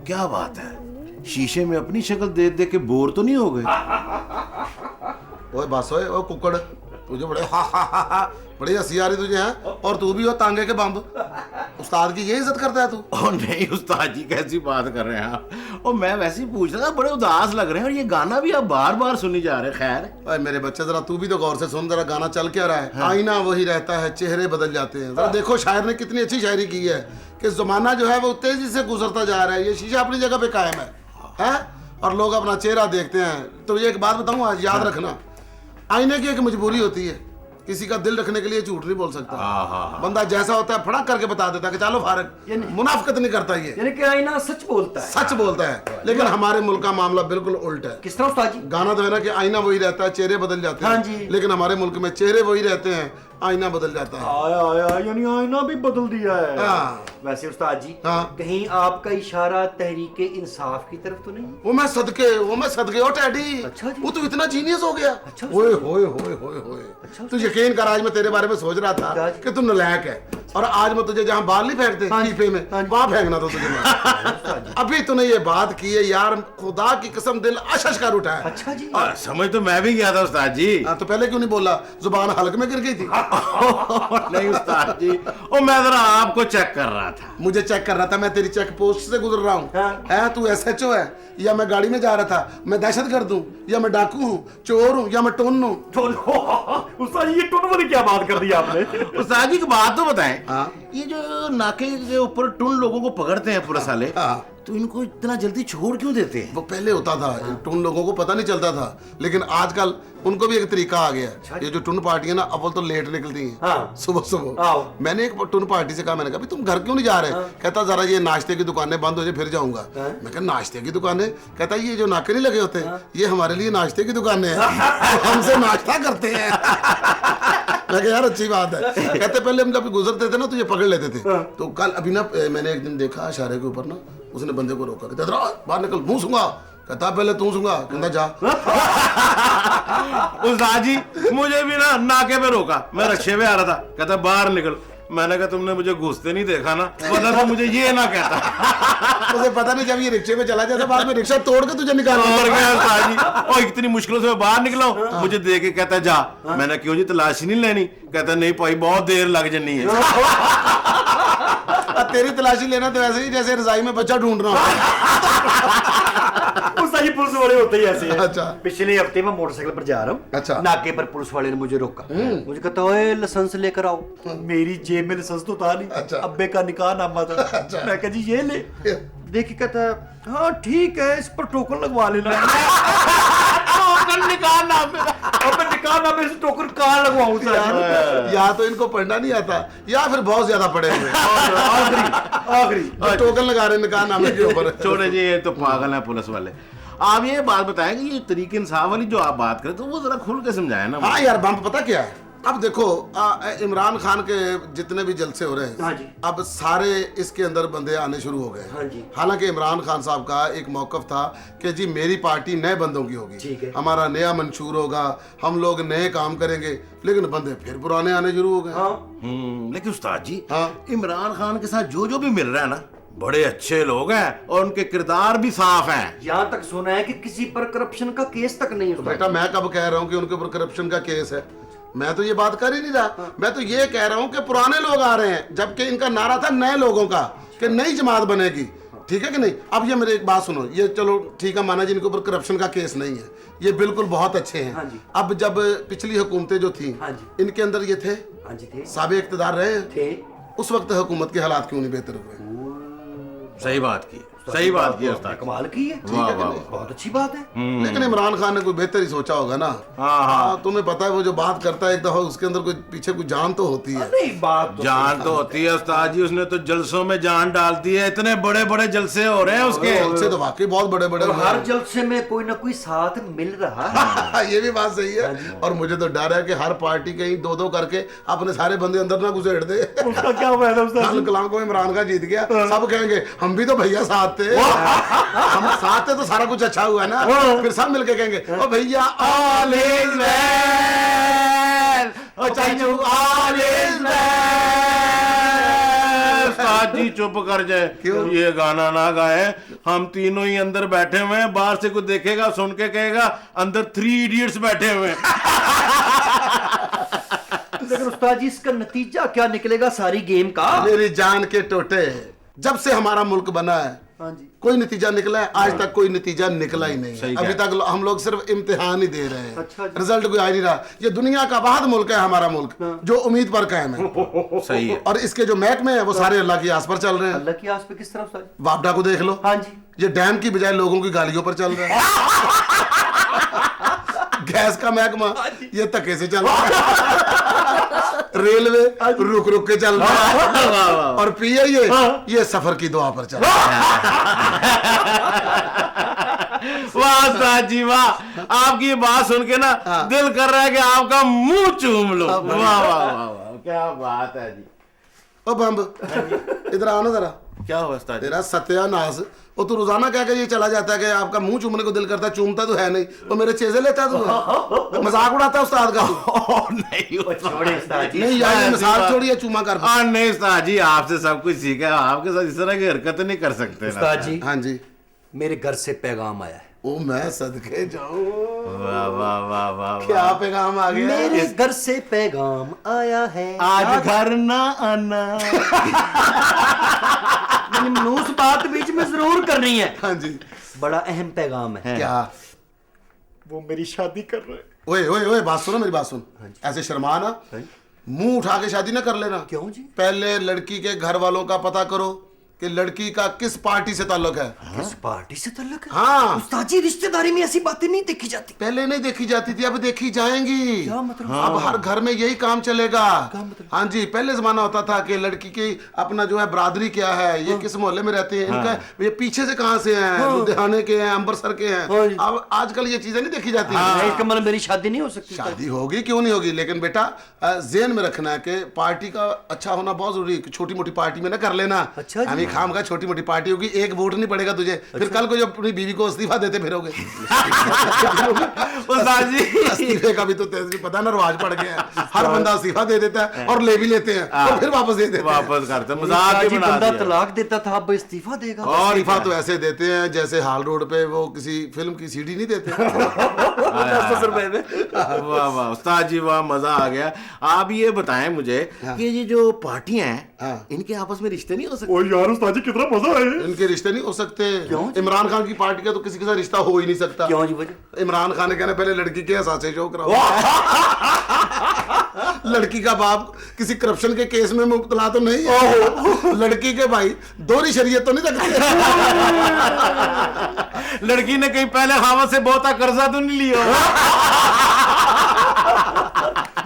क्या बात है, शीशे में अपनी शक्ल देख देख के बोर तो नहीं हो गए? ओए बस ओए ओ कुकड़, तुझे बड़े बड़ी हंसी आ रही तुझे है, और तू भी हो तांगे के बम्ब। उस्ताद की ये इज्जत करता है तू? ओ नहीं उस्ताद जी, कैसी बात कर रहे हैं आप? और मैं वैसे ही पूछ रहा था, बड़े उदास लग रहे हैं और ये गाना भी आप बार बार सुनी जा रहे हैं। खैर ओए मेरे बच्चे जरा तू भी तो गौर से सुन, जरा गाना चल क्या रहा है। हाँ। आईना वही रहता है, चेहरे बदल जाते हैं। जरा देखो शायर ने कितनी अच्छी शायरी की है कि जमाना जो है वो तेजी से गुजरता जा रहा है, ये शीशा अपनी जगह पे कायम है? और लोग अपना चेहरा देखते हैं। तो ये एक बात बताऊं आज याद रखना, आईने की एक मजबूरी होती है, किसी का दिल रखने के लिए झूठ नहीं बोल सकता। बंदा जैसा होता है फड़क करके बता देता है कि चलो फारग, मुनाफिकत नहीं करता ये, यानी कि आईना सच बोलता है। सच बोलता है। लेकिन हमारे मुल्क का मामला बिल्कुल उल्टा है। किस तरह उस्ताद जी? गाना तो है ना कि आईना वही रहता है, चेहरे बदल जाते हैं। हाँ जी। लेकिन हमारे मुल्क में चेहरे वही रहते हैं, आईना बदल जाता है। आया आया, यानी आईना भी बदल दिया है। हाँ। वैसे उस्ताद जी, हाँ। कहीं आपका इशारा तहरीके इंसाफ की तरफ तो नहीं? वो मैं सदके ओ टैडी। अच्छा जी। वो तो इतना जीनियस हो गया। अच्छा। ओए होए होए होए होए। अच्छा। तू यकीन कर, आज मैं तेरे बारे में सोच रहा था कि तू नालायक है, और आज मैं तुझे जहाँ बाल नहीं फेंकते शीफे में, वहां फेंकना था तुझे मैं। अभी तूने ये बात की है यार, खुदा की कसम दिल अशश कर उठा है। अच्छा जी। समझ तो मैं भी गया था उस्ताद जी। तो पहले क्यों नहीं बोला? जुबान हलक में गिर गई थी। नहीं उस्ताद जी, ओ मैं जरा आपको चेक कर रहा था। मुझे चेक कर रहा था? मैं तेरी चेक पोस्ट से गुजर रहा हूँ। हाँ। तू एसएचओ है, या मैं गाड़ी में जा रहा था? मैं दहशतगर्द हूँ, या मैं डाकू हूँ, चोर हूँ, या मैं टोन हूँ? उस्ताद जी, ये टुन वाली क्या बात कर दी आपने? उस्ताद जी की बात तो बताएं। हाँ। ये जो नाके के ऊपर टुन लोगों को पकड़ते हैं पुलिस वाले, हाँ। तो इनको इतना जल्दी छोड़ क्यों देते हैं? वो पहले होता था, टून लोगों को पता नहीं चलता था, लेकिन आजकल उनको भी एक तरीका आ गया है। ये जो टून पार्टी है ना, अव्वल तो लेट निकलती हैं। हाँ। सुबह सुबह मैंने एक टून पार्टी से कहा, मैंने कहा तुम घर क्यों नहीं जा रहे? कहता जरा ये नाश्ते की दुकानें बंद हो जाए फिर जाऊंगा। मैं कहा नाश्ते की दुकानें? कहता ये जो नाके नहीं लगे होते, ये हमारे लिए नाश्ते की दुकानें हैं, हमसे नाश्ता करते हैं। मैं कहा यार अच्छी बात है। कहते पहले हम जब गुजरते थे ना तो ये पकड़ लेते थे। तो कल अभी ना मैंने एक दिन देखा इशारे के ऊपर ना, उसने बंदे को रोका, कहता बाहर निकल, मुंह सूंगा। कहता पहले तू सूंगा, कहता जा। उस्ताद जी मुझे भी ना नाके पे रोका, मैं रक्षे में आ रहा था, कहता बाहर निकल। मैंने कहा तुमने मुझे घुसते नहीं देखा ना, वरना तो मुझे ये ना कहता। उसे पता नहीं जब ये रिक्शे में चला जाता, बाद में रिक्शा तोड़ के तुझे निकाल और क्या उस्ताद जी, और इतनी मुश्किलों से मैं बाहर निकला हूं, मुझे देख के कहता जा। मैंने क्यों जी तलाशी नहीं लेनी? कहता नहीं भाई बहुत देर लग जानी है। तेरी तलाशी लेना तो ऐसे ही जैसे रजाई में बच्चा ढूंढना। उस्ताद जी, पुलिस वाले होते ही ऐसे हैं। अच्छा। पिछले हफ्ते मैं मोटरसाइकिल पर जा रहा हूँ। अच्छा। नाके पर पुलिस वाले ने मुझे रोका। मुझे कहता ओए लाइसेंस लेकर आओ। मेरी जेब में लाइसेंस तो था नहीं। अच्छा। अब्बे का निकाह नामा था। अच्छा। मैं कहा जी ये ले। देख के कहता हाँ ठीक है, इस पर टोकन लगवा लेना। टोकन निकाह नामे, अब मैं निकाह नामे से टोकन कहाँ लगवाऊं यार? या तो इनको पढ़ना नहीं आता, या फिर बहुत ज्यादा पढ़े हुए। आखिरी टोकन लगा रहे निकाह नामे के ऊपर। छोड़े जी, ये तो पागल है पुलिस वाले। आप ये बात बताएं कि ये तरीके इंसाफ वाली जो आप बात करें, तो वो जरा खुल के समझाए ना। हाँ यार बम्प पता क्या है, अब देखो इमरान खान के जितने भी जलसे हो रहे हैं, हाँ जी। अब सारे इसके अंदर बंदे आने शुरू हो गए। हाँ जी। हालांकि इमरान खान साहब का एक मौकफ था कि जी मेरी पार्टी नए बंदों की होगी, ठीक है। हमारा नया मंशूर होगा, हम लोग नए काम करेंगे, लेकिन बंदे फिर पुराने आने शुरू हो गए। लेकिन उस्ताद जी, हाँ। इमरान खान के साथ जो जो भी मिल रहा है ना, बड़े अच्छे लोग हैं और उनके किरदार भी साफ हैं। यहाँ तक सुना है कि किसी पर करप्शन का केस तक नहीं होता। बेटा मैं कब कह रहा हूँ कि उनके ऊपर करप्शन का केस है? मैं तो ये बात कर ही नहीं रहा। मैं तो ये कह रहा हूँ कि पुराने लोग आ रहे हैं, जबकि इनका नारा था नए लोगों का कि नई जमात बनेगी। ठीक है कि नहीं? अब ये मेरी एक बात सुनो, ये चलो ठीक है माना जिनके ऊपर करप्शन का केस नहीं है, ये बिल्कुल बहुत अच्छे हैं। हाँ जी। अब जब पिछली हुकूमतें जो थी, हाँ जी। इनके अंदर ये थे, हाँ जी थे। साबिक इक़्तिदार रहे, थे। उस वक्त हुकूमत के हालात क्यों नहीं बेहतर हुए? सही बात की, सही बात की उस्ताद। कमाल की है। वाह वाह, बहुत अच्छी बात है। लेकिन इमरान खान ने कोई बेहतर ही सोचा होगा ना। हाँ, तुम्हें पता है वो जो बात करता है एक दफा, उसके अंदर कोई पीछे कोई जान तो होती है। नहीं बात जान तो होती है उस्ताद जी, उसने तो जलसों में जान डाल दी है। इतने बड़े बड़े जलसे हो रहे हैं उसके। जलसे तो वाकई बहुत बड़े बड़े हुए हर हैं। जलसे में कोई ना कोई साथ मिल रहा है। ये भी बात सही है। और मुझे तो डर है कि हर पार्टी कहीं दो दो करके अपने सारे बंदे अंदर ना घुसेड़ दे। उसका क्या फायदा उस्ताद जी? कल कलाम को इमरान खान जीत गया, सब कहेंगे हम भी तो भैया साथ थे, हम साथ थे तो सारा कुछ अच्छा हुआ ना। फिर सब मिलके कहेंगे ओ भैया ऑल इज वेल, ओ चाचू ऑल इज वेल। उस्ताद जी ही चुप कर जाए। ये गाना ना गाए, हम तीनों ही अंदर बैठे हुए हैं, बाहर से कुछ देखेगा सुन के कहेगा अंदर 3 इडियट्स बैठे हुए हैं। लेकिन उस्ताद जी इसका नतीजा क्या निकलेगा सारी गेम का? मेरी जान के टोटे, जब से हमारा मुल्क बना है हाँ जी। कोई नतीजा निकला है? आज तक कोई नतीजा निकला ही नहीं है। अभी तक हम लोग सिर्फ इम्तिहान ही दे रहे हैं। अच्छा जी। रिजल्ट कोई आ नहीं रहा। ये दुनिया का वाहिद मुल्क है हमारा मुल्क जो उम्मीद पर कायम है। सही है। और इसके जो महकमे हैं वो सारे अल्लाह की आस पर चल रहे हैं। अल्लाह की आस पे किस तरह उस्ताद जी? वापडा को देख लो, हाँ जी। ये डैम की बजाय लोगों की गालियों पर चल रहा है। गैस का महकमा ये धक्के से चल रहा है। रेलवे रुक रुक के चल रहा है। और पीए ये सफर की दुआ पर चल रहा है। वाह उस्ताद जी वाह, आपकी ये बात सुन के ना दिल कर रहा है कि आपका मुंह चूम लो। वाह वाह वाह वाह, क्या बात है जी। ओ बम्ब, इधर आओ ना जरा। क्या हुआ उस्ताद जी? तेरा सत्यानाश, वो तू रोजाना क्या कर ये चला जाता है कि आपका मुंह चूमने को दिल करता है, चूमता तो है नहीं, वो मेरे चेजे लेता है तू, मजाक उड़ाता है उस्ताद का। नहीं छोड़े उस्ताद जी। नहीं यार, ये मिसाल छोड़िए, चूमा कर। नहीं उस्ताद जी, आपसे सब कुछ सीखा है, आपके साथ इस तरह की हरकत नहीं कर सकते ना। उस्ताद जी हाँ जी। मेरे घर से पैगाम आया है। ओ मैं सदके जाऊं। वाह वाह वाह वाह। क्या पैगाम आ गया? मेरे घर से पैगाम आया है, आज घर ना आना। मनूस बात बीच में जरूर करनी है। हाँ जी। बड़ा अहम पैगाम है। क्या? वो मेरी शादी कर रहे हैं। ओए ओए ओए, बात सुनो, मेरी बात सुन। ऐसे शर्माना, मुंह उठा के शादी ना कर लेना। क्यों जी? पहले लड़की के घर वालों का पता करो कि लड़की का किस पार्टी से ताल्लुक है। किस पार्टी से ताल्लुक है? हाँ। उस्ताद जी रिश्तेदारी में ऐसी बातें नहीं देखी जाती। पहले नहीं देखी जाती थी, अब देखी जाएंगी। क्या मतलब? अब हर घर में यही काम चलेगा। क्या मतलब? हाँ जी, पहले जमाना होता था कि लड़की की अपना जो है बरादरी क्या है, ये किस मोहल्ले में रहते हैं, इनका ये पीछे से कहाँ से हैं, लुधियाने के हैं, अम्बरसर के हैं। अब आजकल ये चीजें नहीं देखी जाती। इसका मतलब मेरी शादी नहीं हो सकती? शादी होगी, क्यों नहीं होगी, लेकिन बेटा जेहन में रखना है कि पार्टी का अच्छा होना बहुत जरूरी है। छोटी मोटी पार्टी में ना कर लेना। अच्छा जी। हमें खाम का छोटी मोटी पार्टी होगी, एक वोट नहीं पड़ेगा तुझे। फिर कल को जो अपनी बीवी को इस्तीफा देते फिरोगे। उस्ताद जी इस्तीफे का भी तो तेरे पता ना रिवाज पड़ गया है। हर बंदा इस्तीफा दे देता है और ले भी लेते हैं और फिर वापस दे देते हैं। वापस करते, मजाक ही बना बंदा दिया। तलाक देता था, अब इस्तीफा देगा। और इस्तीफा तो ऐसे देते हैं जैसे हाल रोड पे वो किसी फिल्म की सीडी नहीं देते। 10 रुपए में। वाह वाह उस्ताद जी वाह, मजा आ गया। आप ये बताएं मुझे कि ये जो पार्टियां हैं इनके आपस में रिश्ते नहीं हो सकते? ओ यार उस्ताद जी कितना मजा आया। इनके रिश्ते नहीं हो सकते। क्यों? इमरान खान की पार्टी का तो किसी के साथ रिश्ता हो ही नहीं सकता। क्यों जी वजह? इमरान खान ने कहना पहले लड़की के एहसास शो कराओ। लड़की का बाप किसी करप्शन के केस में मुब्तला तो नहीं है। लड़की के भाई दोहरी शरीयत तो नहीं रखते। लड़की ने कहीं पहले खामद से बहुता कर्जा तो नहीं लिया?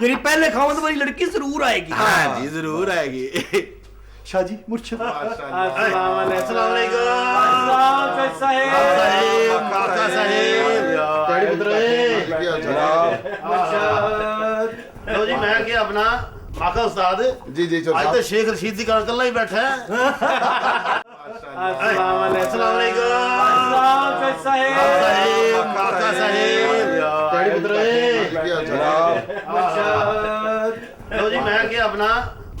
यानी पहले खामद वाली लड़की जरूर आएगी। हाँ जी जरूर आएगी। शाजी मुर्शिद। लो जी, मैं क्या अपना माका उस्ताद जी जी आज तो शेख रशीद की कल कल्ला ही बैठा है। लो जी, मैं क्या अपना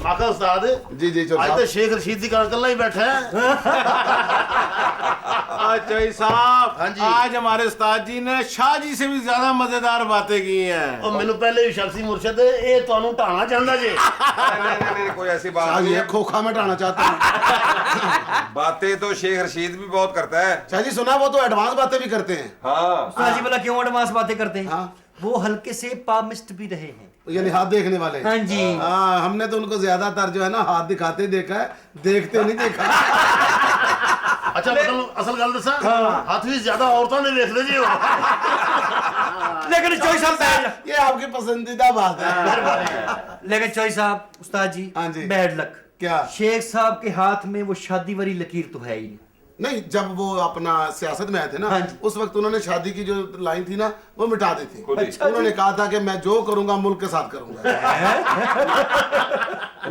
माका उस्ताद जी जी आज तो शेख रशीद की कल कल्ला ही बैठा है। अच्छा साहब, हाँ जी। आज हमारे उस्ताद जी ने शाह जी से भी ज्यादा मजेदार बातें की हैं। और मैंने पहले भी शख्सी मुर्शद ये ਤੁਹਾਨੂੰ ਢਾਣਾ ਚਾਹੁੰਦਾ जी। नहीं, कोई ऐसी बात आज नहीं ये है। खोखा में डालना चाहता हूँ। बातें तो शेख रशीद भी बहुत करता है। शाह जी सुना, वो तो एडवांस बातें भी करते हैं। हाँ, उस्ताद जी भला क्यों एडवांस बातें करते हैं? हाँ। वो हल्के से पामिस्ट भी रहे हैं। यानी हाथ देखने वाले। हाँ जी। हाँ, हमने तो उनको ज्यादातर जो है ना हाथ दिखाते देखा है, देखते नहीं देखा। अच्छा मतलब असल गल दसा हाथ भी ज्यादा औरतों ने देख ले जी। लेकिन चोई साहब ये आपकी पसंदीदा बात है। लेकिन चोई साहब, उस्ताद जी हाँ जी। Bad luck. क्या? शेख साहब के हाथ में वो शादी वाली लकीर तो है ही नहीं। नहीं, जब वो अपना सियासत में आए थे ना, हाँ जी। उस वक्त उन्होंने शादी की जो लाइन थी ना वो मिटा दी थी। अच्छा उन्होंने कहा था कि मैं जो करूंगा मुल्क के साथ करूंगा।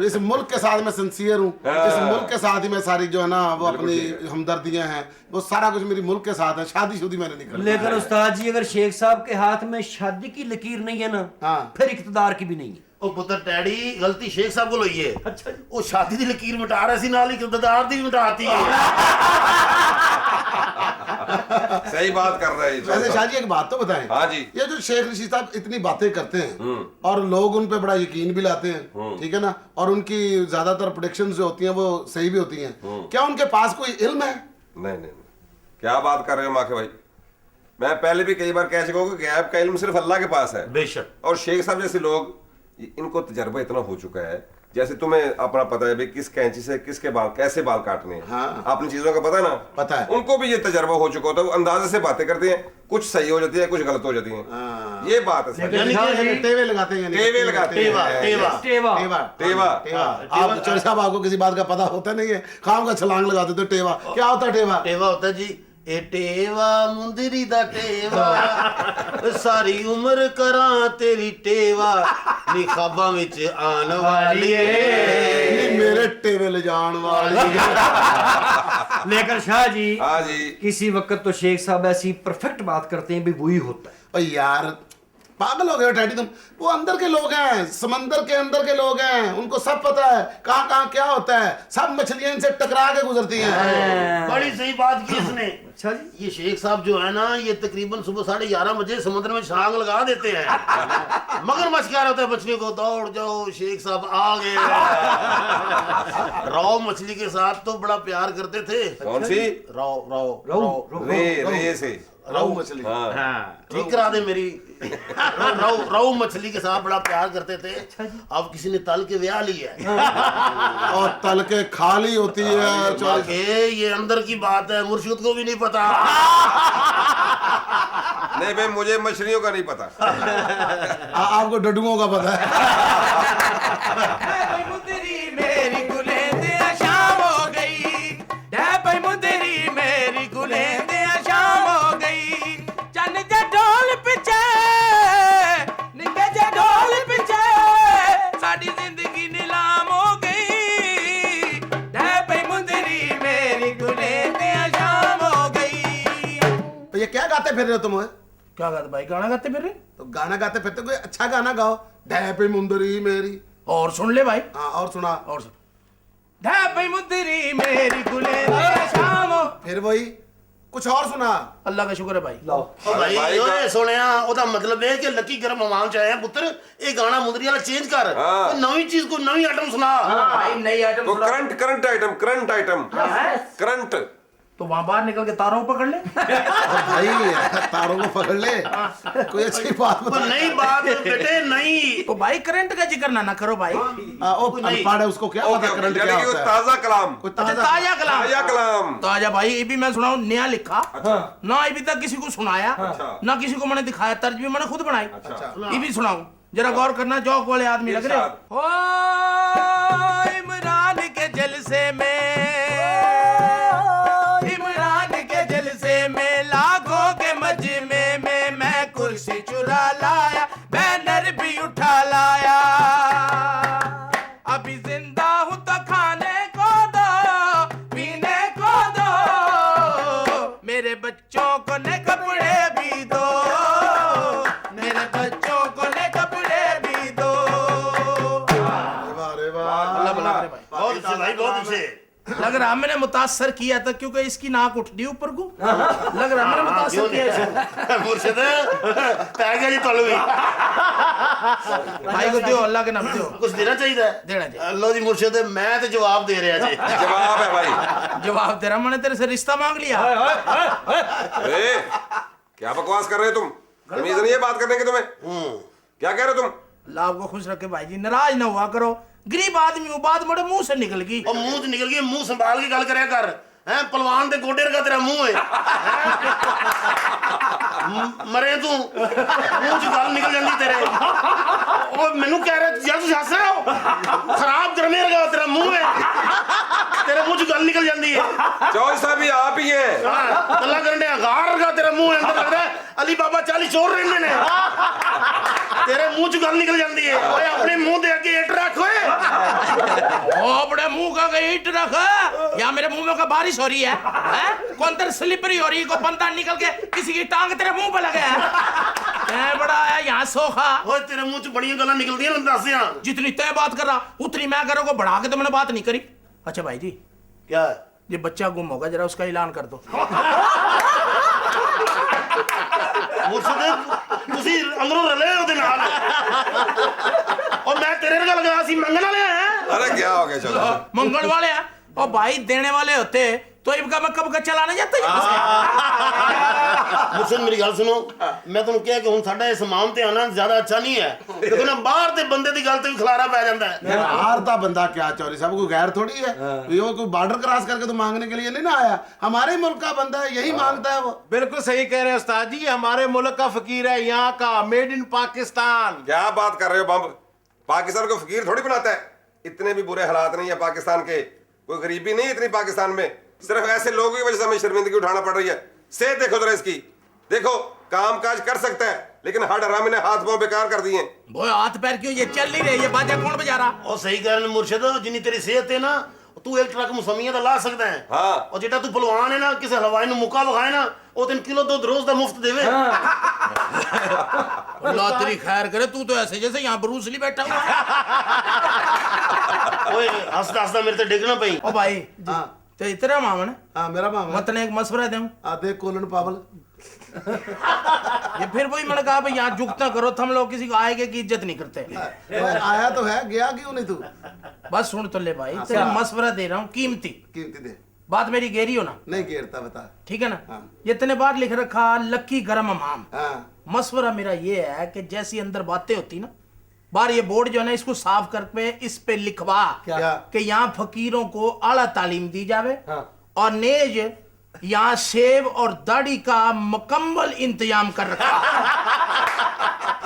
इस मुल्क के साथ मैं सिंसियर हूँ, इस मुल्क के साथ ही मैं सारी जो है ना वो अपनी हमदर्दियां हैं वो सारा कुछ मेरी मुल्क के साथ है। शादी मैंने नहीं करी। लेकिन उस्ताद जी अगर शेख साहब के हाथ में शादी की लकीर नहीं है ना, हाँ। फिर इख्तिदार की भी नहीं है। ਉਹ ਪੁੱਤਰ ਡੈਡੀ ਗਲਤੀ ਸ਼ੇਖ ਸਾਹਿਬ ਕੋਲ ਹੋਈ ਹੈ। ਅੱਛਾ ਜੀ। ਉਹ ਸ਼ਾਦੀ ਦੀ ਲਕੀਰ ਮਿਟਾ ਰਿਹਾ ਸੀ, ਨਾਲ ਹੀ ਦਦਾਰ ਦੀ ਵੀ ਮਿਟਾਤੀ है। सही बात कर रहे हैं वैसे शाहजी एक बात तो बताएं। हाँ जी। ये जो शेख रशीद साहब इतनी बातें करते हैं और लोग उन पे बड़ा यकीन भी लाते हैं, ठीक है ना, और उनकी ज्यादातर प्रोडिक्शंस जो होती हैं वो सही भी होती हैं, क्या उनके पास कोई इल्म है? नहीं नहीं नहीं। क्या बात कर रहे हो माखे भाई, मैं पहले भी कई बार कह चुका हूँ कि गैब का इल्म सिर्फ अल्लाह के पास है। बेशक। और शेख साहब जैसे लोग, इनको तजर्बा इतना हो चुका है, जैसे तुम्हें अपना पता है भाई किस कैंची से किसके बाल कैसे बाल काटने हैं, हाँ। अपनी चीजों का पता है ना, पता है। उनको भी ये तजर्बा हो चुका होता है, वो अंदाजे से बातें करते हैं, कुछ सही हो जाती है कुछ गलत हो जाती है। ये बात है सर। यानी कि टेवे लगाते हैं, यानी कि टेवे लगाते हैं। टेवा टेवा टेवा टेवा। आप चौधरी साहब आपको किसी बात का पता होता नहीं है, खाम का छलांग लगा देते हो। टेवा क्या होता है? टेवा टेवा होता है जी, ए टेवा मुंदरी दा टेवा सारी उम्र करा तेरी टेवा नी ख्वाबां विच आन वाली नहीं, मेरे टेवे ले जान वाली। लेकिन शाह जी, हाँ जी। किसी वक्त तो शेख साहब ऐसी परफेक्ट बात करते हैं भी वही होता है। ओ यार पागल हो गए हो डैडी तुम, वो अंदर के लोग हैं, समंदर के अंदर के लोग हैं, उनको सब पता है कहाँ कहाँ क्या होता है, सब मछलियां इनसे टकरा के गुजरती हैं। बड़ी सही बात की इसने। अच्छा जी। ये शेख साहब जो है ना, ये तकरीबन सुबह 11:30 बजे समुद्र में छलांग लगा देते हैं। मगरमच्छ क्या होता है, मछली को दौड़ जाओ, शेख साहब आ गए। राव मछली के साथ तो बड़ा प्यार करते थे। कौन सी? राव रे से रहू मछली। हाँ। ठीक करा दे मेरी। राव मछली के साथ बड़ा प्यार करते थे। अब किसी ने तल के ब्याह ली है और तल के खाली होती है। के ये अंदर की बात है, मुर्शिद को भी नहीं पता। नहीं भाई, मुझे मछलियों का नहीं पता। आपको डडुओं का पता है। ये क्या गाते फिर रहे हो तुम? क्या गाते भाई? गाना गाते फिर? तो गाना गाते फिरते कोई अच्छा गाना गाओ। ढैपे मुंदरी मेरी। और सुन ले भाई। हाँ और सुना। और सुन। ढैपे मुंदरी मेरी गुले शामो। फिर वही कुछ और सुना। अल्लाह का शुक्र है भाई। लो भाई ओए सुनिया, ओदा मतलब है कि लकी गरम हवाम चाहे पुत्र, ये गाना मुंदरी वाला चेंज कर। हाँ। कोई नई चीज, कोई नई आइटम सुना। भाई नई आइटम तो करंट आइटम करंट तो वहां बाहर निकल के तारों को पकड़ ले। भाई तारों को पकड़ ले, कोई अच्छी बात तो बता। नई बात बेटे, नई। तो भाई करंट का जिक्र ना करो भाई। ओ अनपढ़ है, उसको क्या पता करंट क्या यानी कि वो होता है? ताजा कलाम। कोई अच्छा, ताजा कलाम। ताजा कलाम। ताजा भाई, ये भी मैं सुनाऊं, नया लिखा ना, अभी तक किसी को सुनाया ना, किसी को मैंने दिखाया, तर्ज भी मैंने खुद बनाई। ये भी सुनाऊं, जरा गौर करना, जौक वाले आदमी लग रहे हो। ओ इमरान के जलसे में, लाखों के मजमे में मैं कुर्सी चुरा लाया, बैनर भी उठा लाया। अभी जिंदा हूं तो खाने को दो, पीने को दो, मेरे बच्चों को ने कपड़े भी दो, मेरे बच्चों को ने कपड़े भी दो। अरे वाह, बहुत अच्छे भाई, बहुत अच्छे। लग रहा मैंने मुतासर किया था, क्योंकि इसकी नाक उठ दी ऊपर को। लग रहा मैंने मुतासर किया। मुर्शिद पैगा जी तोल गई। भाई को दियो, अल्लाह के नाम दियो। कुछ देना चाहिए, देना चाहिए। लो जी मुर्शिद, मैं तो जवाब दे रहा जी। जवाब है भाई। जवाब तेरा, मैंने तेरे से रिश्ता मांग लिया। क्या बकवास कर रहे हो तुम? तमीज नहीं है बात करने की तुम्हें? क्या कह रहे हो तुम? अल्लाह आपको खुश रखे भाई जी, नाराज ना हुआ करो, गरीब आदमी हूं, बात बड़े मुंह से निकल गई। और मुंह से निकल गई, मुंह संभाल के गल करया कर। हैं पहलवान दे गोडे का तेरा मुंह है। मरे तू, मुंह च गल निकल जाती तेरे। ओ मैनू कह रहा यार, तू हस रहे हो? खराब करने लगा तेरा मुंह है, तेरे मुंह च गल निकल जाती है। चौधरी साहब ये आप ही हैं। गल्ला करने गार का तेरा मुंह है, अंदर लग रहा है अली बाबा 40 चोर रहंदे ने। तेरे मुंह च गल निकल जाती है। ओए अपने मुंह दे आगे ईट रख। ओए ओ अपने मुंह का ईट रख, या मेरे मुंह में का बारिश हो रही है? हैं? कौन तेरे स्लिपरी हो रही है? को बंदा निकल के किसी की टांग तेरे मुंह पे लगे है? तै बड़ा है यहाँ सोखा। ओए तेरे मुंह च बड़ियां गल्लां निकलदियां न, दस यां। जितनी तय बात कर रहा उतनी मैं करो को बढ़ा के तो मैंने बात नहीं करी। अच्छा भाई जी, क्या ये बच्चा गुम होगा, जरा उसका ऐलान कर दो। मुर्शद तुसी अंदरों रले ओदे नाल और मैं तेरे नाल गया सी मंगण वाले हैं। अरे क्या हो गया, चलो मंगल वाले हैं और भाई देने वाले होते तो इनका मैं कब का चलाने जाता मुर्शद मेरी गल सुनो, मैं तुहानू कहा कि हुण साडा इस माम ते आना ज्यादा अच्छा नहीं है। देखो ना बाहर दे बंदे दी गल ते भी खलारा पै जांदा है। बाहर का बंदा क्या चौधरी साहब कोई गैर थोड़ी है, ये कोई बॉर्डर क्रॉस करके तो मांगने के लिए नहीं ना आया, हमारे मुल्क का बंदा है, यही मांगता है वो। बिल्कुल सही कह रहे हैं उस्ताद जी, हमारे मुल्क का फकीर है, यहाँ का, मेड इन पाकिस्तान। क्या बात कर रहे हो बम? पाकिस्तान को फकीर थोड़ी बनाता है। इतने भी बुरे हालात नहीं है पाकिस्तान के, कोई गरीबी नहीं इतनी पाकिस्तान में, सिर्फ ऐसे लोगों की वजह से हमें शर्मिंदगी उठाना पड़ रही है। सेहत देखो जरा इसकी, देखो काम काज कर सकता है लेकिन हर हरामी ने हाथ पांव बेकार कर दिए। वो हाथ पैर क्यों, ये चल नहीं रही है, बाजा कौन बजा रहा? और सही कह रहे हैं मुर्शद, जिन्नी तेरी सेहत है ना, तू एक ट्रक मुसमिया दा ला सकता है। हाँ। और जेटा तू पहलवान है ना, किसी हलवाई नु मुक्का विखाए ना, वो 3 किलो दूध रोज दा मुफ्त देवे। अल्लाह तेरी खैर करे, तू तो ऐसे जैसे यहाँ ब्रूस ली बैठा हुआ है। ओए हंसदा हंसदा मेरे ते डिगना पई। ओ भाई तो इतना मामन हाँ मेरा मामा मतने एक मशवरा दूं, आधे कोलन पावल। ये फिर वही मैंने कहा भाई यहाँ जुगता करो, हम लोग किसी को आएगे की इज्जत नहीं करते। आया तो है, गया क्यों नहीं तू? बस सुन तो ले भाई, तेरा मशवरा दे रहा हूँ कीमती, कीमती दे। बात मेरी गहरी हो ना? नहीं घेरता, बता। ठीक है ना? हाँ। ये तने बाहर लिख रखा लक्की गरम हमाम। हाँ मशवरा मेरा ये है कि जैसी अंदर बातें होती ना, बाहर ये बोर्ड जो है ना, इसको साफ करके इस पे लिखवा क्या? कि यहाँ फकीरों को आला तालीम दी जावे। हाँ। और नेज यहाँ सेब और दाढ़ी का मुकम्मल इंतजाम कर रखा।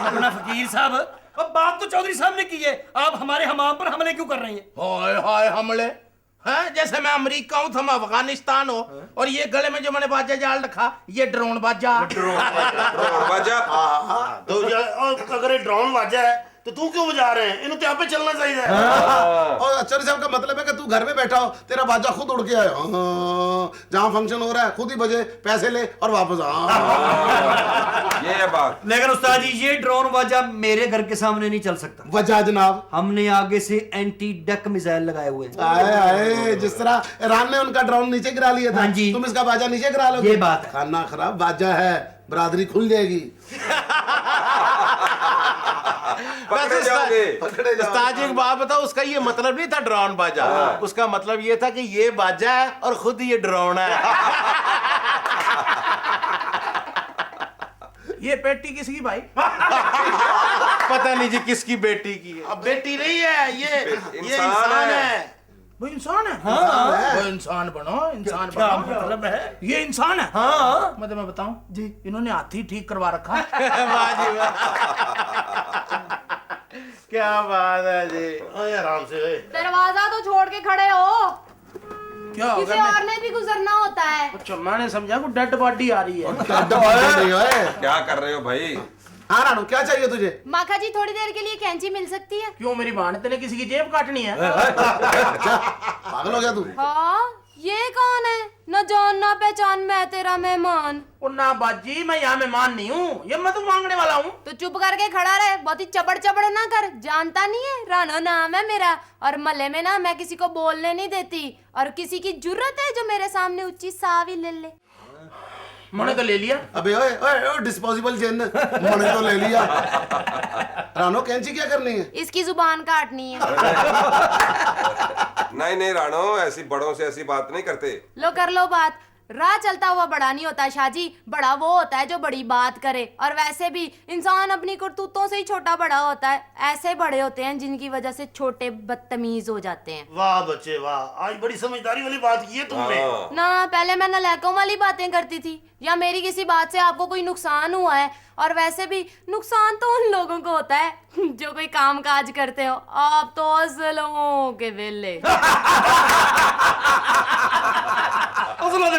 अपना फकीर साहब, अब बात तो चौधरी साहब ने की है, आप हमारे हमाम पर हमले क्यों कर रहे हैं? हाय हाय हमले हैं? जैसे मैं अमेरिका हूँ, तुम अफगानिस्तान हो, और ये गले में जो मैंने बाजा जाल रखा, ये ड्रोन बाजा। बाजा तो अगर ये ड्रोन वाजा है तो तू क्यों बजा रहे हैं? इन्हें तो यहाँ पे चलना चाहिए। और चौधरी साहब का मतलब है कि तू घर में बैठा हो, तेरा बाजा खुद उड़ के आए, जहाँ फंक्शन हो रहा है खुद ही बजे, पैसे ले और वापस आ। ये है बात। लेकिन उस्ताद जी, ये ड्रोन बाजा मेरे घर के सामने नहीं चल सकता। वजह जनाब? हमने आगे से एंटी डक मिसाइल लगाए हुए हैं। आए आए, जिस तरह ईरान ने उनका ड्रोन नीचे गिरा लिया था, हाँ जी। तुम इसका बाजा नीचे गिरा लो। ये बात है। खाना खराब बाजा है, बरादरी खुल जाएगी। पकड़े जाओगे। उस्ताद जी एक बात बताओ, उसका ये मतलब नहीं था ड्रोन बाजा, उसका मतलब ये था कि ये बाजा है और खुद ये ड्रोन है। ये पेटी किसकी भाई? पता नहीं जी किसकी बेटी की है। अब बेटी नहीं है, ये इंसान है। वो इंसान है? हाँ। वो इंसान बनो, इंसान बनो। मतलब है ये इंसान है? हाँ। मतलब मैं बताऊं जी, इन्होंने हाथी ठीक करवा रखा है। वाह जी वाह, क्या बात है जी। ओए आराम से ओए। दरवाजा तो छोड़ के खड़े हो, क्या हो किसी गया? और ने भी गुजरना होता है। अच्छा मैंने समझा को डेड बॉडी आ रही है। क्या कर रहे हो भाई? हाँ रानू, क्या चाहिए तुझे? माखा जी थोड़ी देर के लिए कैंची मिल सकती है? क्यों मेरी बहन, तेने किसी की जेब काटनी है? पागल हो गया तू? हाँ, ये कौन है? न जान ना पहचान, मैं तेरा मेहमान। ओ ना बाजी, मैं यहाँ मेहमान नहीं हूँ, ये मैं तो मांगने वाला हूँ। तो चुप करके खड़ा रहे, बहुत ही चबड़ चबड़ ना कर। जानता नहीं है, रानो नाम है मेरा, और मल्ले में ना मैं किसी को बोलने नहीं देती, और किसी की जुर्रत है जो मेरे सामने ऊंची सावी ले ले। मैंने तो ले लिया। अबे ओए ओए ओए, डिस्पोजेबल चेन मैंने तो ले लिया। रानो कैंची क्या करनी है? इसकी जुबान काटनी है। नहीं नहीं राणो, ऐसी बड़ों से ऐसी बात नहीं करते। लो कर लो बात। राह चलता हुआ बड़ा नहीं होता शाहजी, बड़ा वो होता है जो बड़ी बात करे। और वैसे भी इंसान अपनी करतूतों से ही छोटा बड़ा होता है। ऐसे बड़े होते हैं जिनकी वजह से छोटे बदतमीज हो जाते हैं। वाह बच्चे वाह, आज बड़ी समझदारी वाली बात की है तुमने। ना पहले मैं नालायकों वाली बातें करती थी, या मेरी किसी बात से आपको कोई नुकसान हुआ है। और वैसे भी नुकसान तो उन लोगों को होता है जो कोई काम काज करते हो। आप तो असलों के वेले।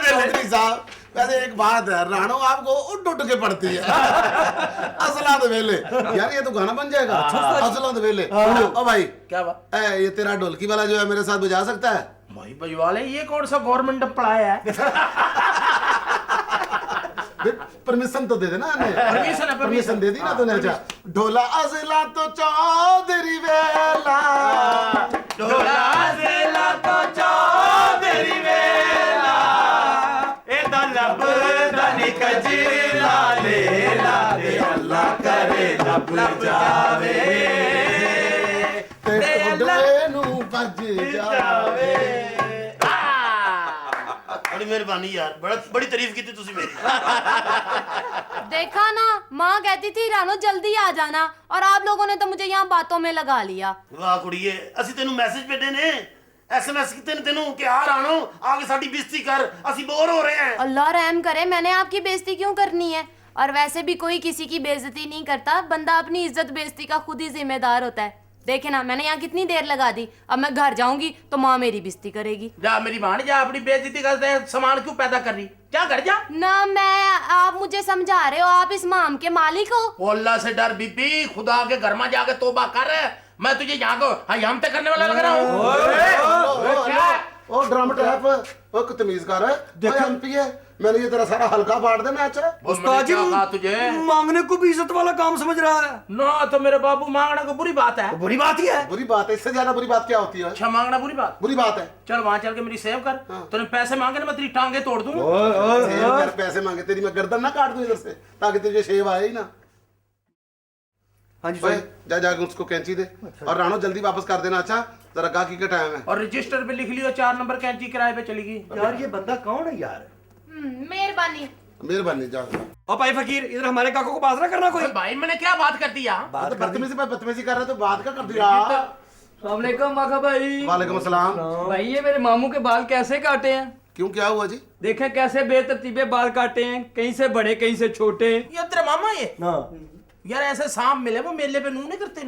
चौधरी साहब, वैसे एक बात है, राणो आपको उठ उठ के पड़ती है। असलाद वेले यार, ये तो गाना बन जाएगा। असलाद वेले। ओ भाई, क्या बात? ये तेरा ढोलकी वाला जो है मेरे साथ बजा सकता है? भाई बजवा ले, ये कौन सा गवर्नमेंट पढ़ाया है? परमिशन तो दे देना हमें। परमिशन है, परमिशन दे दी ना तूने। अच्छा ढोला अजला तो चौधरी वेला, ढोला अजला तो चौधरी वेला, एदा लब दानी कजीला लेला दे अल्लाह करे लब जावे, ते ढोले नू बज जावे। बड़ी मेहरबानी यार, बड़ी तारीफ की थी तुसी मेरी। देखा ना, माँ कहती थी रानो जल्दी आ जाना, और आप लोगों ने तो मुझे यहाँ बातों में लगा लिया। वाह कुड़िए, असि तेनू मैसेज भेजे ने, SMS किते ने तेनू कि आ रानो आगे साडी बेइज्जती कर, असि बोर हो रहे हैं। अल्लाह रहम करे, मैंने आपकी बेइज्जती क्यों करनी है? और वैसे भी कोई किसी की बेइज्जती नहीं करता, बंदा अपनी इज्जत बेइज्जती का खुद ही जिम्मेदार होता है। देखे ना, मैंने यहाँ कितनी देर लगा दी, अब मैं घर जाऊंगी तो माँ मेरी बेइज्जती करेगी। जा मेरी मां, जा अपनी बेइज्जती करते हैं, सामान क्यों पैदा कर रही? क्या कर जा ना, मैं आप मुझे समझा रहे हो, आप इस माम के मालिक हो। ओ अल्लाह से डर बीबी, खुदा के घर में जाके तौबा कर। मैं तुझे यहाँ को हम तक करने वाला लग रहा हूँ। ओ ड्रामा टैप, ओ तमीज कर, देखो एमपी है, मैंने ये तेरा सारा हल्का फाड़ दे मैच। उस्ताद जी तुझे मांगने को भी इज्जत वाला काम समझ रहा है। ना तो मेरे बाबू, मांगना को बुरी बात है। बुरी बात ही है। बुरी बात है, इससे ज्यादा बुरी बात क्या होती है? अच्छा मांगना बुरी बात? बुरी बात है। चल वहां चल के मेरी सेव कर। तूने पैसे मांगे ना, मैं तेरी टांगे तोड़ दूं। शेव कर, पैसे मांगे तेरी मैं गर्दन ना काट दूं इधर से, ताकि तुझे शेव आए ही ना। हाँ जी ओए, जा जाके उसको कैंची दे। और रानो जल्दी वापस कर देना। अच्छा जरा गाकी का टाइम है। और रजिस्टर पे लिख लियो 4 नंबर कैंची किराए पे चलेगी। यार ये बंदा कौन है यार? मेहरबानी। मेहरबानी, जा। ओ भाई फकीर, इधर हमारे काकों को बात ना करना कोई। भाई मैंने क्या बात कर दी यहाँ? तो बदतमीजी कर रहे तो बात क्या कर दिया? अस्सलामुअलैकुम माका भाई। वालेकुम अस्सलाम। भाई ये मेरे मामू के बाल कैसे काटे हैं? क्यों, क्या हुआ जी? देखें कैसे बेतरतीबे बाल काटे हैं, कहीं से बड़े कहीं से छोटे। ये तेरा मामा ये? यार ऐसे सांप मिले वो मेले पे नूह नहीं करते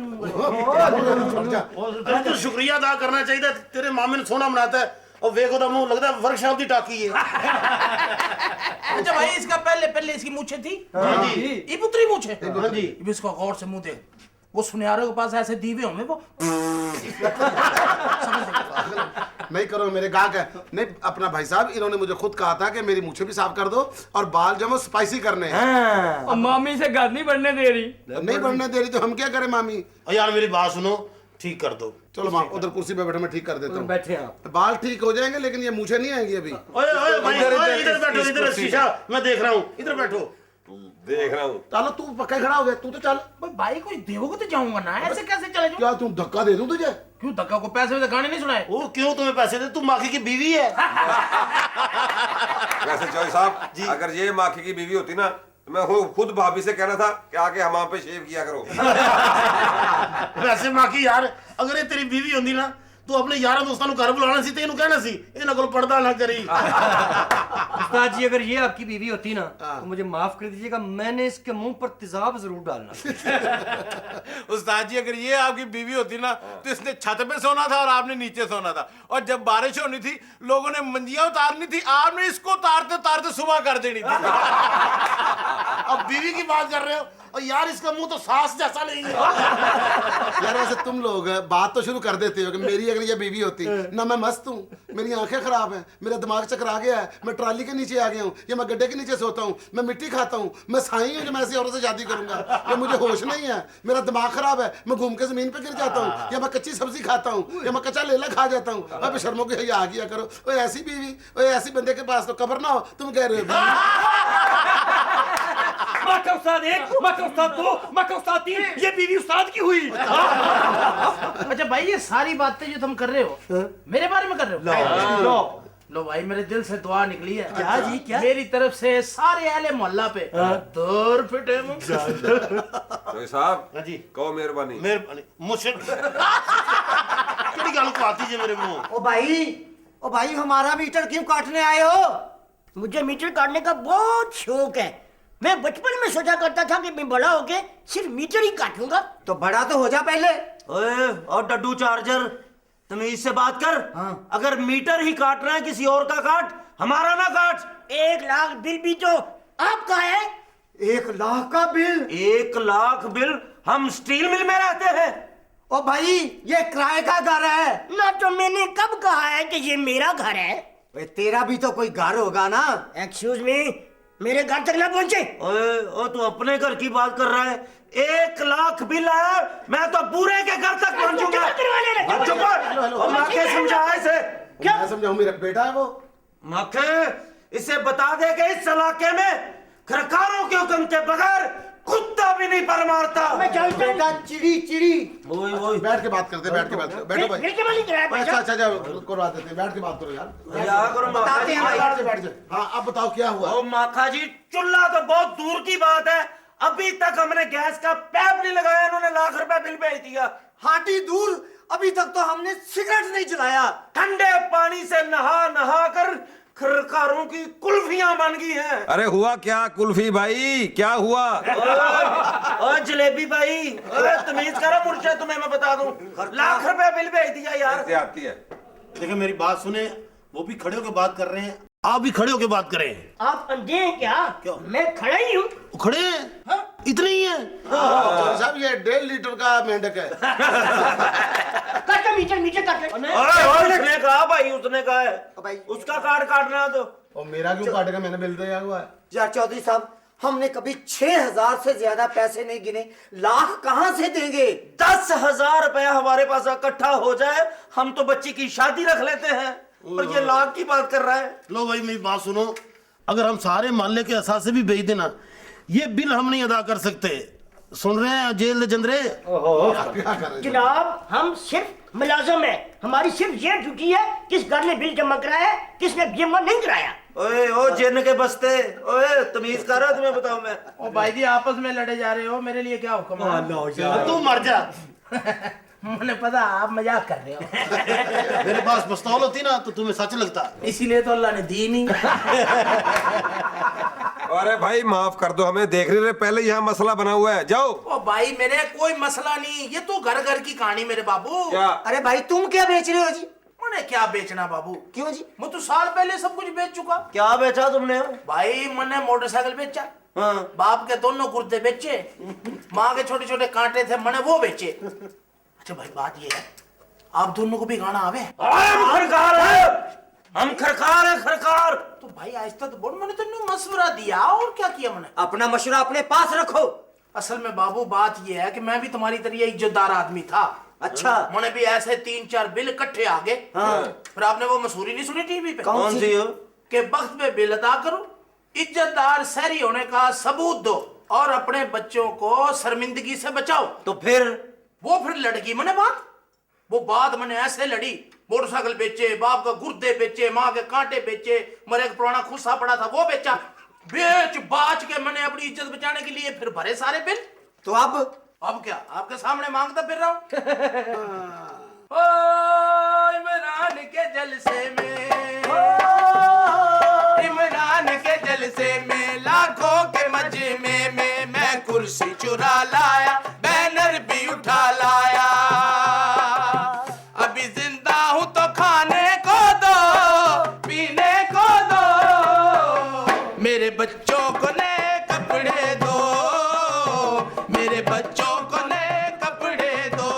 अरे तो शुक्रिया अदा करना चाहिए, तेरे मामे ने सोना बनाता है और वेखो तो मुंह लगता है वर्कशॉप दी टाकी है। अच्छा भाई, इसका पहले इसकी मूछें थी। हाँ जी। ये पुत्री मूछें। हाँ जी। अब इसको गौर से मुंह देख, वो सुनियारे के पास ऐसे दीवे होंगे वो। नहीं करो, मेरे गाहक है। नहीं अपना भाई साहब, इन्होंने मुझे खुद कहा था कि मेरी मूछें भी साफ कर दो और बाल जो है स्पाइसी करने हैं। और मामी से घर नहीं बढ़ने दे रही। नहीं बढ़ने दे रही तो हम क्या करें मामी? और यार मेरी बात सुनो, ठीक कर दो। चलो माँ, उधर कुर्सी पे बैठो, मैं ठीक कर देता हूँ। बैठे आप। बाल ठीक हो जाएंगे, लेकिन ये मूछें नहीं आएंगी अभी। ओए ओए भाई, ओए इधर बैठो, इधर शीशा मैं देख रहा हूँ, इधर बैठो। देख रहा हूँ। चलो तू पक्का खड़ा हो गया, तू तो चल। भाई कोई देवोगे तो जाऊंगा ना, ऐसे कैसे चले जाऊं? क्या तू धक्का दे दूं तुझे? क्यों धक्का? को पैसे में गाने नहीं सुनाए? ओ क्यों तुम्हें पैसे दे? तू माखी की बीवी है। वैसे चौधरी साहब, अगर ये माखी की बीवी होती ना, तो मैं खुद भाभी से कहना था कि आके हमारे पे शेव किया करो। वैसे माखी यार, अगर ये तेरी बीवी होती ना, तू अपने यार दोस्तों घर बुलाना सी, तेनू कहना सी इन्हां कोल पर्दा ना करी। उस्ताद जी अगर ये आपकी बीवी होती ना तो मुझे माफ कर दीजिएगा, मैंने इसके मुंह पर तेजाब जरूर डालना। उस्ताद जी अगर ये आपकी बीवी होती ना तो इसने छत पे सोना था और आपने नीचे सोना था, और जब बारिश होनी थी लोगों ने मंजियां उतारनी थी, आपने इसको उतारते उतारते सुबह कर देनी थी। अब बीवी की बात कर रहे हो और यार इसका मुंह तो सास जैसा नहीं है। यार वैसे तुम लोग बात तो शुरू कर देते हो कि मेरी अगर ये बीवी होती ना, मैं मस्त हूँ, मेरी आंखें खराब हैं, मेरा दिमाग चकरा गया है, मैं ट्राली के नीचे आ गया हूँ, या मैं गड्ढे के नीचे सोता हूँ, मैं मिट्टी खाता हूँ, मैं साई हूँ जो मैं ऐसी औरत से शादी करूंगा, या मुझे होश नहीं है, मेरा दिमाग खराब है, मैं घूम के जमीन पे गिर जाता हूँ, या मैं कच्ची सब्जी खाता हूँ, या मैं कच्चा लेला खा जाता हूँ। अब शर्मों के आ गया करो। ओए ऐसी बीवी, ओए ऐसी बंदे के पास तो कब्र ना हो, तुम कह रहे हो। माका उस्ताद 1, माका उस्ताद 2, माका उस्ताद 3, ये बीवी उस्ताद की हुई। अच्छा भाई, ये सारी बातें जो तुम कर रहे हो मेरे बारे में कर रहे हो? लो भाई, मेरे दिल से दुआ निकली है। क्या जी, क्या? मेरी तरफ से सारे अहले मोहल्ला पे दूर फिटे मुंह। चौधरी साहब हाँ जी। कहो मेहरबानी। मेहरबानी मुझसे केड़ी गल को आती है मेरे मुंह। ओ भाई हमारा मीटर क्यों काटने आए हो? मुझे मीटर काटने का बहुत शौक है। मैं बचपन में सोचा करता था कि मैं बड़ा होके सिर्फ मीटर ही काटूंगा। तो बड़ा तो हो जा पहले। ओए और डड्डू चार्जर, तमीज से बात कर। अगर मीटर ही काट रहा है किसी और का काट, हमारा ना काट। 1 लाख बिल भी तो आपका है। 1 लाख का बिल? 1 लाख बिल? हम स्टील मिल में रहते हैं। ओ भाई ये किराए का घर है ना। तो मैंने कब कहा है कि ये मेरा घर है? तेरा भी तो कोई घर होगा ना। एक्सक्यूज मी, मेरे घर तक ना पहुंचे। ओए ओ तू अपने घर की बात कर रहा है। 1 लाख बिल आया, मैं तो पूरे के घर तक पहुंचूंगा। चुप कर। और माखे समझाया इसे। क्या मैं समझाऊं? मेरा बेटा है वो। माखे इसे बता दे कि इस इलाके में खरकारों के हुक्म के बगैर कुत्ता भी नहीं पर मारता। मैं जानता हूं। चिड़ी ओए बैठ के बात करते, बैठ के बात करो। बैठो भाई। मिल के मालिक है भाई। अच्छा करवा देते हैं, बैठ के बात करो यार। क्या करो बताते हैं भाई। बैठ जाओ। हाँ अब बताओ क्या हुआ? ओ माखा जी, चूल्हा तो बहुत दूर की बात है, अभी तक हमने गैस का पैप नहीं लगाया, इन्होंने लाख रुपए बिल भेज दिया। हाटी दूर, अभी तक तो हमने सिगरेट नहीं जलाया। ठंडे पानी से नहा नहा कर खरकारों की कुल्फियां बन गई हैं। अरे हुआ क्या कुल्फी भाई, क्या हुआ? ओ जलेबी भाई, ओए तमीज करो मुर्शद, तुम्हें मैं बता दूं, लाख रुपए बिल भेज दिया यार। ऐसे आती है। देखिए मेरी बात सुने, वो भी खड़े होकर बात कर रहे हैं, आप भी खड़े होकर बात करें। आप अंधे हैं क्या? क्यों? मैं खड़ा ही हूँ। वो खड़े हैं? हाँ? इतने ही हैं? साहब ये 1.5 लीटर का मेंढक है। काट मीटर काट। उसने कहा भाई, उसने कहा है उसका कार्ड काटना है तो। और मेरा क्यों काटेगा? मैंने बिल दिया हुआ है। यार चौधरी साहब, हमने कभी 6000 से ज्यादा पैसे नहीं गिने, लाख कहां से देंगे? 10,000 रुपया हमारे पास इकट्ठा हो जाए, हम तो बच्ची की शादी रख लेते हैं, और ये लाख की बात कर रहा है। लो भाई मेरी बात सुनो, अगर हम सारे मोहल्ले के असासे भी भेज देना, ये बिल हम नहीं अदा कर सकते। सुन रहे हैं जेल जंदरे? जनाब हम सिर्फ मुलाजिम हैं, हमारी सिर्फ ये ड्यूटी है किस घर ने बिल जमा कराया है, किसने जमा नहीं कराया। ओए ओ जिन्न के बस्ते, ओए तमीज कर रहा तुम्हें बताऊं मैं। ओ भाई जी आपस में लड़े जा रहे हो, मेरे लिए क्या हुक्म है? तू मर जा। मुझे पता आप मजाक कर रहे हो। मेरे पास पिस्तौल होती ना तो तुम्हें सच लगता। इसीलिए तो अल्लाह ने दी नहीं। अरे भाई माफ कर दो हमें, देख रहे पहले यहाँ मसला बना हुआ है, जाओ। ओ भाई मेरे कोई मसला नहीं, ये तो घर घर की कहानी मेरे बाबू। क्या? अरे भाई तुम क्या बेच रहे हो जी? मैंने क्या बेचना बाबू? क्यों जी? मैं तो साल पहले सब कुछ बेच चुका। क्या बेचा तुमने? भाई मैंने मोटरसाइकिल बेचा, हाँ। बाप के दोनों कुर्ते बेचे, माँ के छोटे छोटे कांटे थे मैंने वो बेचे। अच्छा भाई बात ये है, आप दोनों को भी गाना आवे? हम खरकार है, खरकार। तो भाई आहिस्ता तो बोल, मैंने तुमने मशवरा दिया और क्या किया मैंने? अपना मशवरा अपने पास रखो। असल में बाबू बात ये है कि मैं भी तुम्हारी तरह इज्जतदार आदमी था। अच्छा। मैंने भी ऐसे 3-4 बिल इकट्ठे आ गए। हाँ। फिर आपने वो मशहूरी नहीं सुनी टीवी पे? कौन सी हो? के वक्त पे बिल अदा करो, इज्जतदार शहरी होने का सबूत दो और अपने बच्चों को शर्मिंदगी से बचाओ। तो फिर लड़की मैंने वो बात मैंने ऐसे लड़ी, मोटरसाइकिल बेचे, बाप का गुर्दे बेचे, माँ के कांटे बेचे, मेरे एक पुराना खुस्सा पड़ा था वो बेचा, बेच बाच के मैंने अपनी इज्जत बचाने के लिए फिर भरे सारे बिल। तो अब क्या आपके सामने मांगता फिर रहा हूँ? इमरान के जलसे में, इमरान के जलसे में, लाखों के मजमे में मैं कुर्सी चुरा लाया, बैनर भी उठा लाया। अभी जिंदा हूं तो खाने को दो, पीने को दो, मेरे बच्चों को नए कपड़े दो, मेरे बच्चों को नए कपड़े दो।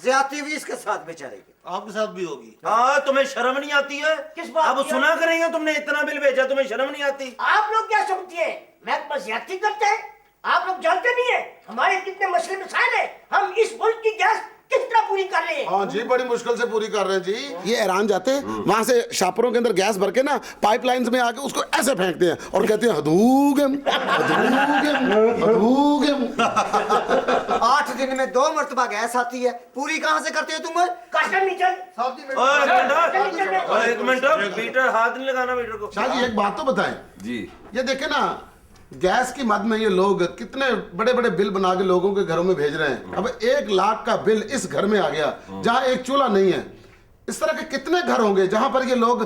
ज्यादती हुई इसके साथ बेचारे की। आपके साथ भी होगी। हाँ तुम्हें शर्म नहीं आती है? किस बात अब की? सुना करेंगे तुमने इतना बिल भेजा, तुम्हें शर्म नहीं आती? आप लोग क्या समझते हैं मैं बस ज्यादती करते हैं? आप लोग जानते नहीं है हमारे कितने मसले मसाइल है, हम इस मुल्क की गैस किस तरह पूरी कर रहे हैं। हाँ जी बड़ी मुश्किल से पूरी कर रहे हैं जी। ये ईरान जाते हैं, वहां से शापरों के अंदर गैस भर के ना पाइपलाइंस में आके उसको ऐसे फेंकते हैं और कहते हैं हदूगम हदूगम हदूगम। 8 दिन में 2 मरतबा गैस आती है, पूरी कहां से करते हो तुम? काटा मीटर। एक मिनट, मीटर हाथ नहीं लगाना मीटर को। शाह जी एक बात तो बताएं जी। ये देखे ना गैस की मद में ये लोग कितने बड़े बड़े बिल बना के लोगों के घरों में भेज रहे हैं। अब 1 लाख का बिल इस घर में आ गया जहां एक चूल्हा नहीं है। इस तरह के कितने घर होंगे जहां पर ये लोग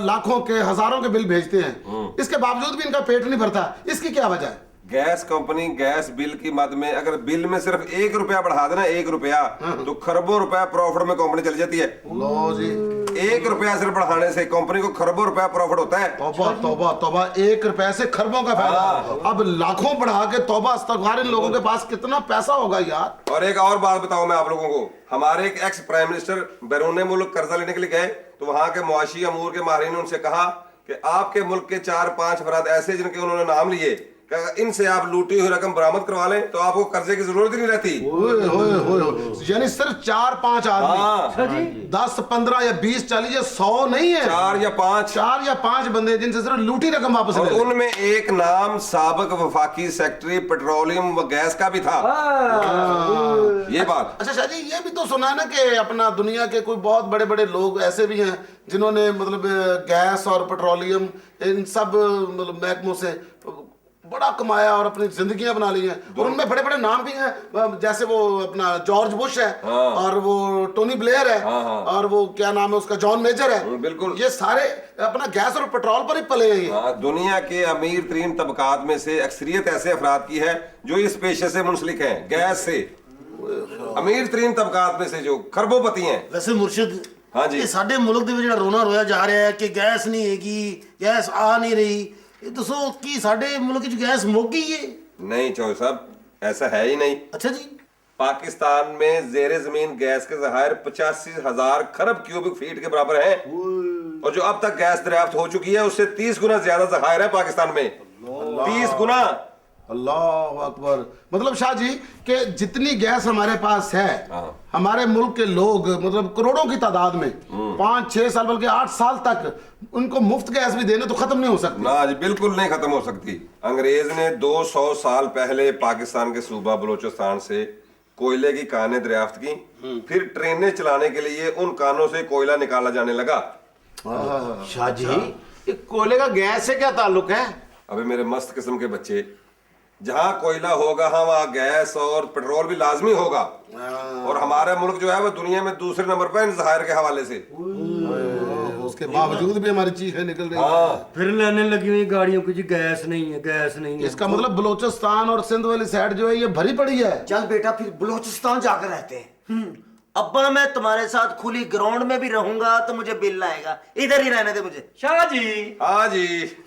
लाखों के हजारों के बिल भेजते हैं, इसके बावजूद भी इनका पेट नहीं भरता। इसकी क्या वजह है? गैस कंपनी गैस बिल की मद में अगर बिल में सिर्फ 1 रुपया बढ़ा देना, 1 रुपया, तो खरबों रुपया प्रॉफिट में कंपनी चली जाती है। लो जी 1 रुपया सिर्फ बढ़ाने से कंपनी को खरबों रुपया प्रॉफिट होता है। तौबा तौबा तौबा, 1 रुपए से खरबों का फायदा, अब लाखों बढ़ा के तौबा इस्तगफार, इन लोगों के पास कितना पैसा होगा यार। और एक और बात बताऊं मैं आप लोगों को, हमारे एक एक्स प्राइम मिनिस्टर बैरून मुल्क कर्जा लेने के लिए गए तो वहां के मुआशी अमूर के माहिरीन ने उनसे कहा कि आपके मुल्क के 4-5 अफराद ऐसे जिनके उन्होंने नाम लिए, इनसे आप लूटी हुई रकम बरामद करवा लें तो आपको कर्जे की जरूरत ही नहीं रहती। यानी सिर्फ 4-5 आदमी, 10, 15 या 20, 40 या 100 नहीं है, 4 या 5 बंदे जिनसे सिर्फ लूटी रकम वापस और ले। उनमें एक नाम साबिक वफाकी सेक्रेटरी पेट्रोलियम व गैस का भी था। ये बात। अच्छा शाह जी, ये भी तो सुना है ना कि अपना दुनिया के कोई बहुत बड़े बड़े लोग ऐसे भी हैं जिन्होंने मतलब गैस और पेट्रोलियम इन सब मतलब महकमों से बड़ा कमाया और अपनी जिंदगियां बना ली हैं, और उनमें बड़े बड़े नाम भी हैं, जैसे वो अपना जॉर्ज बुश है, और वो टोनी ब्लेयर है, और वो क्या नाम है उसका, जॉन मेजर है। बिल्कुल, ये सारे अपना गैस और पेट्रोल पर ही पले हैं। दुनिया के अमीर तरीन तबकात में से अक्सरियत ऐसे अफराद की है जो इस पेशे से मुंसलिक हैं, गैस से। अमीर तरीन तबकात में से जो खरबोपति हैं। वैसे मुर्शिद, हाँ जी, ये साडे मुल्क दे विच जिहड़ा रोना रोया जा रहा है कि गैस नहीं हैगी, गैस आ नहीं रही, ये दसो कि साडे मुल्क च गैस मुक गई है? नहीं चौधरी साहब, ऐसा है ही नहीं। अच्छा जी। पाकिस्तान में जेरे जमीन गैस के ज़खायर 85,000 खरब क्यूबिक फीट के बराबर हैं, और जो अब तक गैस दरियाफ्त हो चुकी है उससे 30 गुना ज्यादा ज़खायर है पाकिस्तान में। 30 गुना। अल्लाह अकबर। मतलब शाह जी कि जितनी गैस हमारे पास है, हमारे मुल्क के लोग मतलब करोड़ों की तादाद में 5-6 साल बल्कि 8 साल तक उनको मुफ्त गैस भी देने तो खत्म नहीं हो सकती। ना जी, बिल्कुल नहीं खत्म हो सकती। अंग्रेज ने 200 साल पहले पाकिस्तान के सूबा बलोचिस्तान से कोयले की कानें दरियाफ्त की, फिर ट्रेनें चलाने के लिए उन कानों से कोयला निकाला जाने लगा। शाह जी, ये कोयले का गैस से क्या ताल्लुक है? अबे मेरे मस्त किस्म के बच्चे, जहां कोयला होगा वहां गैस और पेट्रोल भी लाजमी होगा, और हमारा मुल्क जो है वो दुनिया में दूसरे नंबर पर इन ज़खायर के हवाले से। उसके बावजूद भी हमारी चीखें निकल रही हैं। फिर लेने लगी हुई गाड़ियों की जी गैस नहीं है, गैस नहीं है। इसका मतलब बलोचिस्तान और सिंध वाली साइड जो है ये भरी पड़ी है। चल बेटा फिर बलोचिस्तान जाकर रहते हैं। अब्बा मैं तुम्हारे साथ खुली ग्राउंड में भी रहूंगा तो मुझे बिल आएगा, इधर ही रहने दे मुझे। शाह जी, हाँ जी,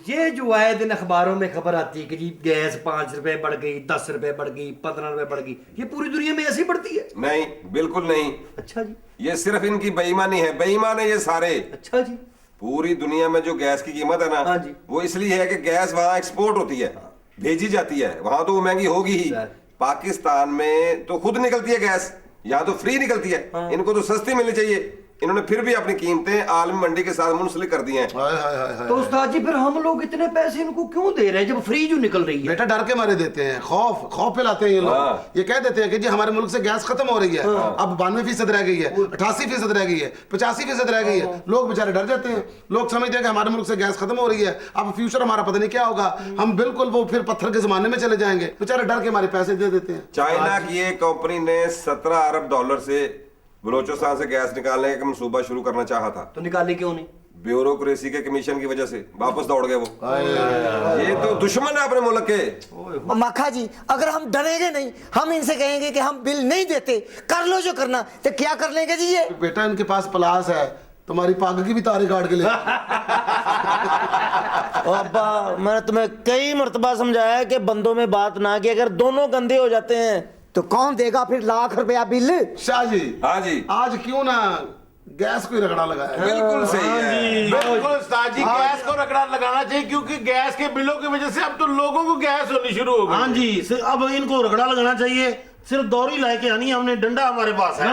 ये जो आए दिन अखबारों में खबर आती है कि जी गैस 5 रुपए बढ़ गई, 10 रुपए बढ़ गई, 15 रुपए बढ़ गई, ये पूरी दुनिया में ऐसी बढ़ती है? नहीं, बिल्कुल नहीं। अच्छा जी। ये सिर्फ इनकी बेईमानी है, बेईमान है ये सारे। अच्छा जी। पूरी दुनिया में जो गैस की कीमत है ना, हाँ जी, वो इसलिए है कि गैस वहां एक्सपोर्ट होती है, भेजी जाती है, वहां तो वो महंगी होगी ही। पाकिस्तान में तो खुद निकलती है गैस, यहाँ तो फ्री निकलती है। हाँ। इनको तो सस्ती मिलनी चाहिए, इन्होंने फिर भी अपनी कीमतें आलमी मंडी के साथ मुंसलिक कर दी हैं। तो उस्ताद जी फिर हम लोग इतने पैसे इनको क्यों दे रहे हैं जब फ्री जो निकल रही है? बेटा डर के मारे देते हैं, खौफ फैलाते हैं ये लोग। ये कह देते हैं कि जी हमारे मुल्क से गैस खत्म हो रही है, अब 92% रह गई है, 88% रह गई है, 85% रह गई है। लोग बेचारे डर जाते हैं, लोग समझते हैं कि हमारे मुल्क से गैस खत्म हो रही है, अब फ्यूचर हमारा पता नहीं क्या होगा, हम बिल्कुल वो फिर पत्थर के जमाने में चले जाएंगे। बेचारे डर के हमारे पैसे दे देते हैं। चाइना की एक कंपनी ने 17 अरब डॉलर से बलोचिस्तान से गैस निकालने का मंसूबा शुरू करना चाहा था, तो निकाले क्यों नहीं? ब्यूरोक्रेसी के कमीशन की वजह से वापस दौड़ गए वो। ये तो दुश्मन है अपने मुल्क के। मक्खा जी, अगर हम डरेंगे नहीं, हम इनसे कहेंगे कि हम बिल नहीं देते, कर लो जो करना, तो क्या कर लेंगे जी ये? बेटा इनके पास प्लास है, तुम्हारी पाग की भी तारे काट के ले। अब्बा मैंने तुम्हें कई मर्तबा समझाया कि बंदों में बात ना की, अगर दोनों गंदे हो जाते हैं तो कौन देगा फिर लाख रुपया बिल? शाह जी, हाँ जी, आज क्यों ना गैस को रगड़ा लगाया? बिल्कुल सही है, बिल्कुल उस्ताद जी, गैस को रगड़ा लगाना चाहिए, क्योंकि गैस के बिलों की वजह से अब तो लोगों को गैस होनी शुरू हो गई। हाँ जी, अब इनको रगड़ा लगाना चाहिए, सिर्फ दौरी लाके आनी है हमने, डंडा हमारे पास है।